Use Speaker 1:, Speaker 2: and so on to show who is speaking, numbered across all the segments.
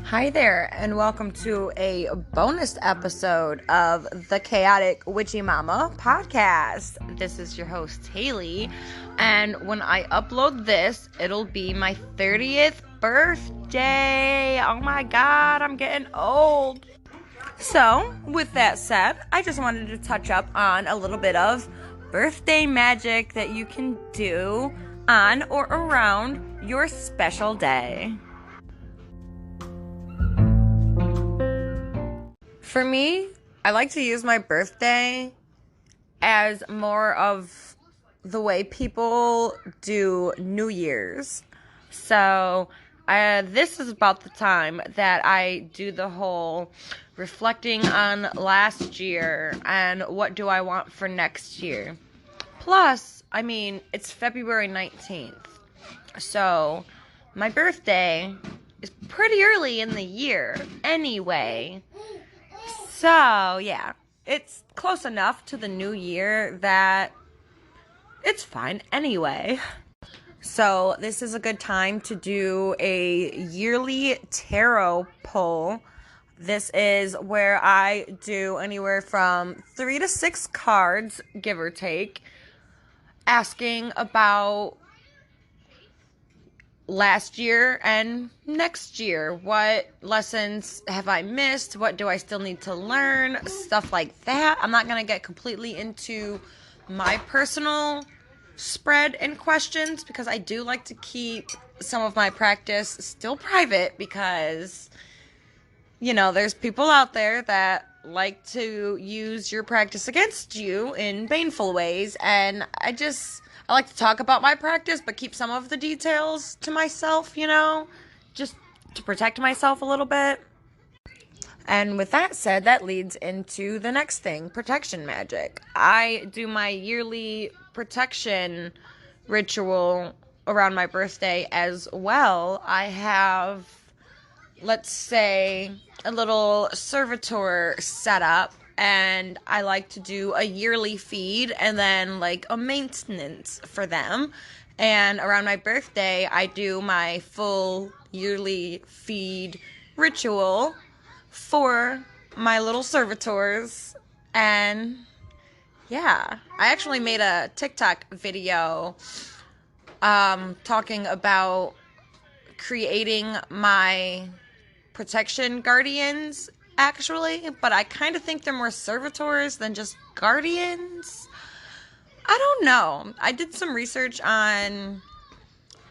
Speaker 1: Hi there, and welcome to a bonus episode of the Chaotic Witchymama podcast. This is your host, Hayley, and when I upload this, it'll be my 30th birthday. Oh my god, I'm getting old. So, with that said, I just wanted to touch up on a little bit of birthday magic that you can do on or around your special day. For me, I like to use my birthday as more of the way people do New Year's. So, this is about the time that I do the whole reflecting on last year and what do I want for next year. Plus, it's February 19th. So, my birthday is pretty early in the year anyway. So, yeah, it's close enough to the new year that it's fine anyway. So, this is a good time to do a yearly tarot pull. This is where I do anywhere from 3 to 6 cards, give or take, asking about last year and next year. What lessons have I missed? What do I still need to learn? Stuff like that. I'm not going to get completely into my personal spread and questions because I do like to keep some of my practice still private because, there's people out there that like to use your practice against you in baneful ways, and I like to talk about my practice, but keep some of the details to myself, just to protect myself a little bit. And with that said, that leads into the next thing, protection magic. I do my yearly protection ritual around my birthday as well. I have, let's say, a little servitor set up, and I like to do a yearly feed and then like a maintenance for them. And around my birthday, I do my full yearly feed ritual for my little servitors. And yeah, I actually made a TikTok video talking about creating my protection guardians, actually, but I kind of think they're more servitors than just guardians. I don't know. I did some research on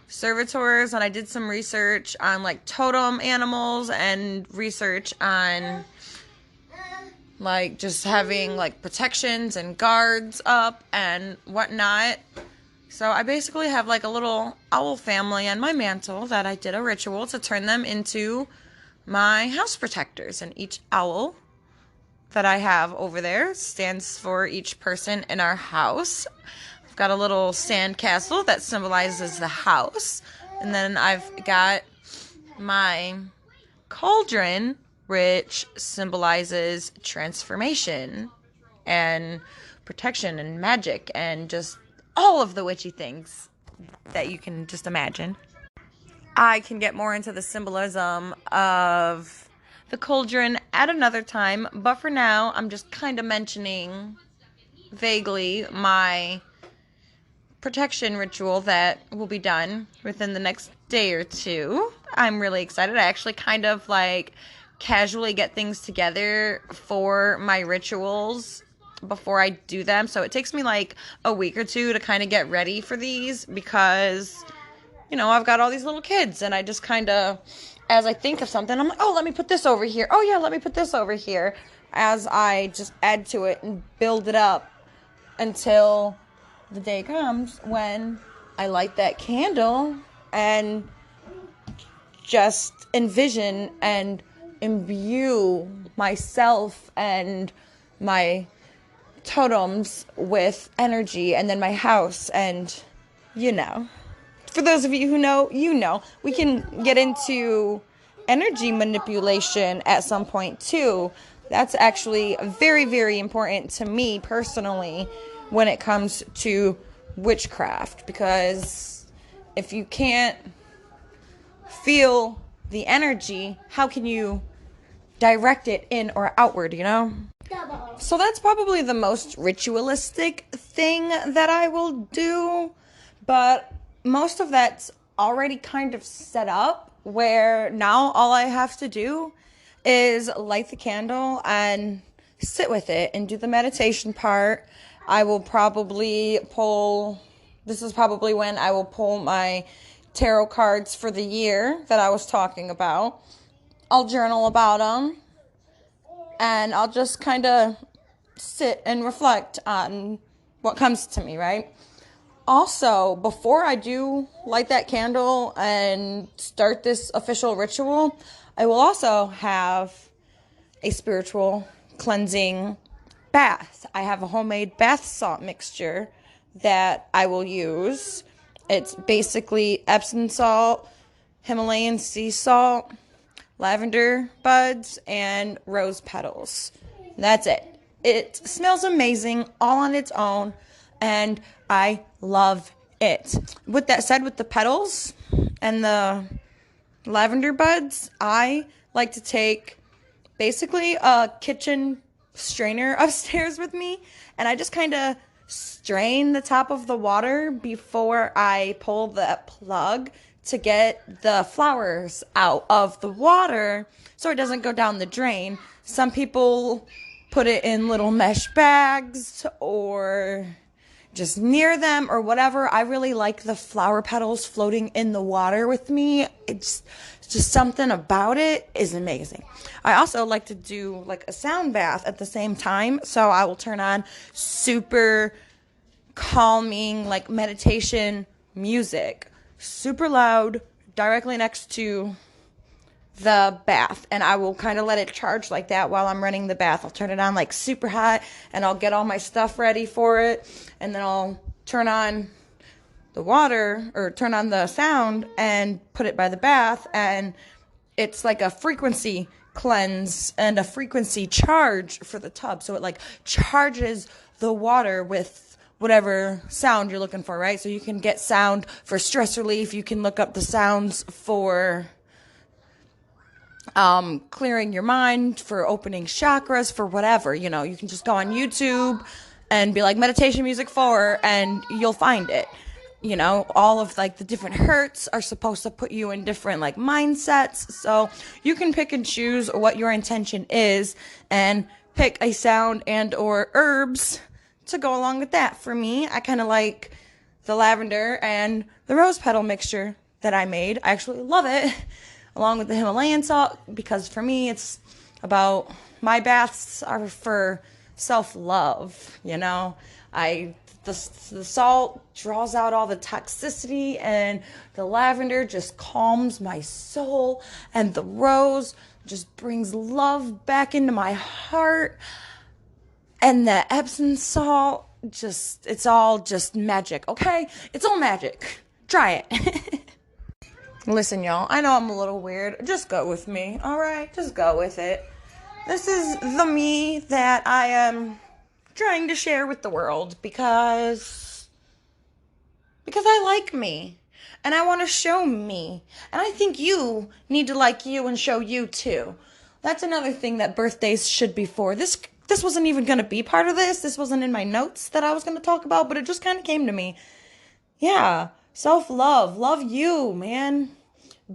Speaker 1: servitors, and I did some research on like totem animals and research on like just having like protections and guards up and whatnot. So I basically have like a little owl family on my mantle that I did a ritual to turn them into my house protectors, and each owl that I have over there stands for each person in our house. I've got a little sand castle that symbolizes the house, and then I've got my cauldron, which symbolizes transformation and protection and magic and just all of the witchy things that you can just imagine. I can get more into the symbolism of the cauldron at another time, but for now, I'm just kind of mentioning vaguely my protection ritual that will be done within the next day or two. I'm really excited. I actually kind of like casually get things together for my rituals before I do them, so it takes me like a week or two to kind of get ready for these because I've got all these little kids, and I just kind of, as I think of something, I'm like, oh, let me put this over here. Oh, yeah, let me put this over here. As I just add to it and build it up until the day comes when I light that candle and just envision and imbue myself and my totems with energy, and then my house, and for those of you who know, we can get into energy manipulation at some point too. That's actually very, very important to me personally when it comes to witchcraft, because if you can't feel the energy, how can you direct it in or outward, you know? So that's probably the most ritualistic thing that I will do, but most of that's already kind of set up, where now all I have to do is light the candle and sit with it and do the meditation part. I will probably this is probably when I will pull my tarot cards for the year that I was talking about. I'll journal about them, and I'll just kind of sit and reflect on what comes to me, right? Also, before I do light that candle and start this official ritual, I will also have a spiritual cleansing bath. I have a homemade bath salt mixture that I will use. It's basically Epsom salt, Himalayan sea salt, lavender buds, and rose petals. That's it. It smells amazing all on its own, and I love it. With that said, with the petals and the lavender buds, I like to take basically a kitchen strainer upstairs with me, and I just kind of strain the top of the water before I pull the plug to get the flowers out of the water so it doesn't go down the drain. Some people put it in little mesh bags or just near them or whatever. I really like the flower petals floating in the water with me. It's just something about it is amazing. I also like to do like a sound bath at the same time. So I will turn on super calming like meditation music, super loud, directly next to the bath, and I will kind of let it charge like that while I'm running the bath. I'll turn it on like super hot, and I'll get all my stuff ready for it, and then I'll turn on the water or turn on the sound and put it by the bath, and it's like a frequency cleanse and a frequency charge for the tub. So it like charges the water with whatever sound you're looking for, right? So you can get sound for stress relief. You can look up the sounds for clearing your mind, for opening chakras, for whatever, you know. You can just go on YouTube and be like meditation music for, and you'll find it. You know, all of like the different hertz are supposed to put you in different like mindsets. So you can pick and choose what your intention is and pick a sound and or herbs to go along with that. For me, I kind of like the lavender and the rose petal mixture that I made. I actually love it, along with the Himalayan salt, because for me, it's about, my baths are for self-love, you know. The salt draws out all the toxicity, and the lavender just calms my soul, and the rose just brings love back into my heart, and the Epsom salt, it's all just magic, okay? It's all magic. Try it. Listen, y'all, I know I'm a little weird. Just go with me, all right? Just go with it. This is the me that I am trying to share with the world because I like me and I want to show me. And I think you need to like you and show you too. That's another thing that birthdays should be for. This wasn't even going to be part of this. This wasn't in my notes that I was going to talk about, but it just kind of came to me. Yeah, self-love. Love you, man.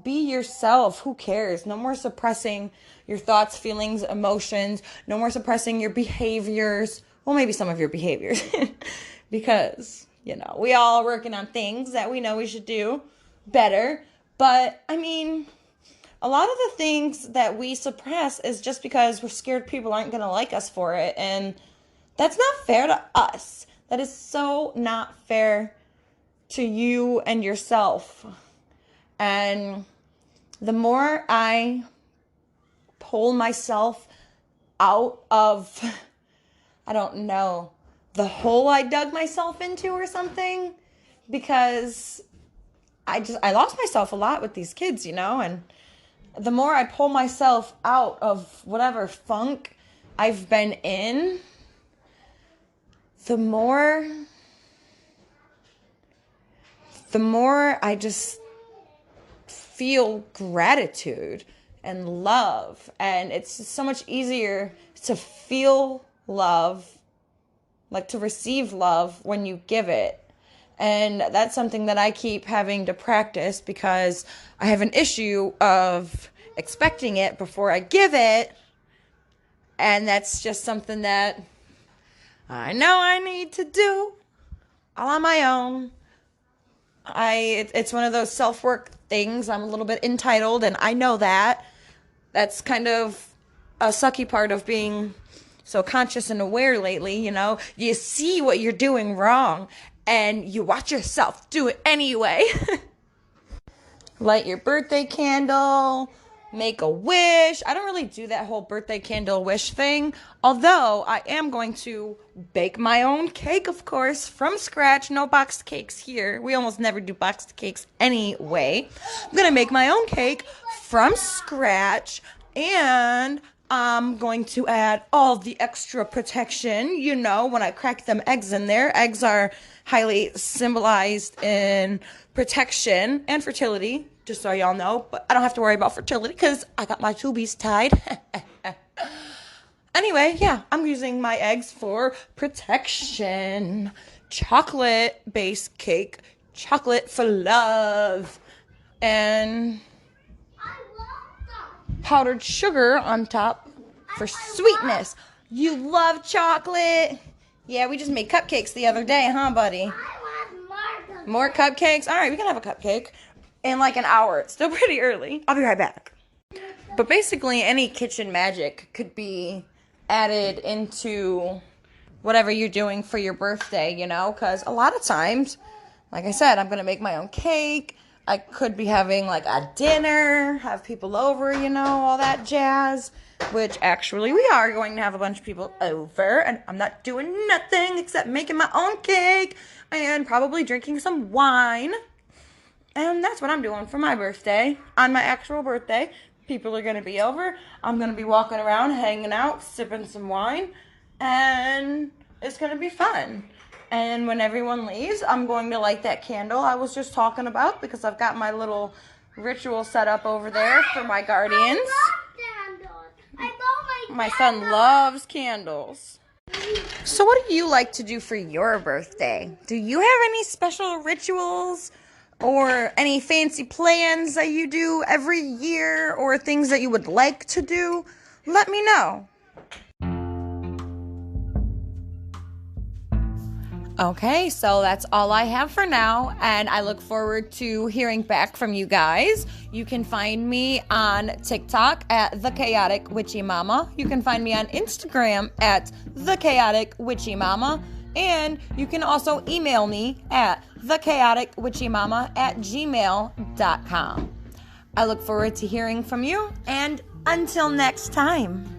Speaker 1: Be yourself. Who cares? No more suppressing your thoughts, feelings, emotions. No more suppressing your behaviors. Well, maybe some of your behaviors. Because, you know, we all are working on things that we know we should do better. But, I mean, a lot of the things that we suppress is just because we're scared people aren't going to like us for it. And that's not fair to us. That is so not fair to you and yourself. And the more I pull myself out of, I don't know, the hole I dug myself into or something, because I lost myself a lot with these kids, you know, and the more I pull myself out of whatever funk I've been in, the more I just feel gratitude and love. And it's so much easier to feel love, like to receive love when you give it. And that's something that I keep having to practice because I have an issue of expecting it before I give it. And that's just something that I know I need to do all on my own. It's one of those self-work things. I'm a little bit entitled, and I know that. That's kind of a sucky part of being so conscious and aware lately, you know. You see what you're doing wrong, and you watch yourself do it anyway. Light your birthday candle, make a wish. I don't really do that whole birthday candle wish thing, although I am going to bake my own cake, of course, from scratch. No boxed cakes here. We almost never do boxed cakes anyway. I'm going to make my own cake from scratch, and I'm going to add all the extra protection, you know, when I crack them eggs in there. Eggs are highly symbolized in protection and fertility, just so y'all know. But I don't have to worry about fertility because I got my tubies tied. Anyway, yeah, I'm using my eggs for protection. Chocolate-based cake. Chocolate for love. And powdered sugar on top for sweetness. You love chocolate? Yeah, we just made cupcakes the other day, huh, buddy? More cupcakes? All right, we can have a cupcake in like an hour. It's still pretty early. I'll be right back. But basically, any kitchen magic could be added into whatever you're doing for your birthday, you know? Because a lot of times, like I said, I'm going to make my own cake. I could be having like a dinner, have people over, you know, all that jazz. Which actually we are going to have a bunch of people over. And I'm not doing nothing except making my own cake and probably drinking some wine. And that's what I'm doing for my birthday. On my actual birthday, people are going to be over. I'm going to be walking around, hanging out, sipping some wine. And it's going to be fun. And when everyone leaves, I'm going to light that candle I was just talking about because I've got my little ritual set up over there for my guardians. My son loves candles. So what do you like to do for your birthday? Do you have any special rituals or any fancy plans that you do every year or things that you would like to do? Let me know. Okay, so that's all I have for now, and I look forward to hearing back from you guys. You can find me on TikTok at @chaoticwitchymama. You can find me on Instagram at @chaoticwitchymama, and you can also email me at thechaoticwitchymama@gmail.com. I look forward to hearing from you, and until next time.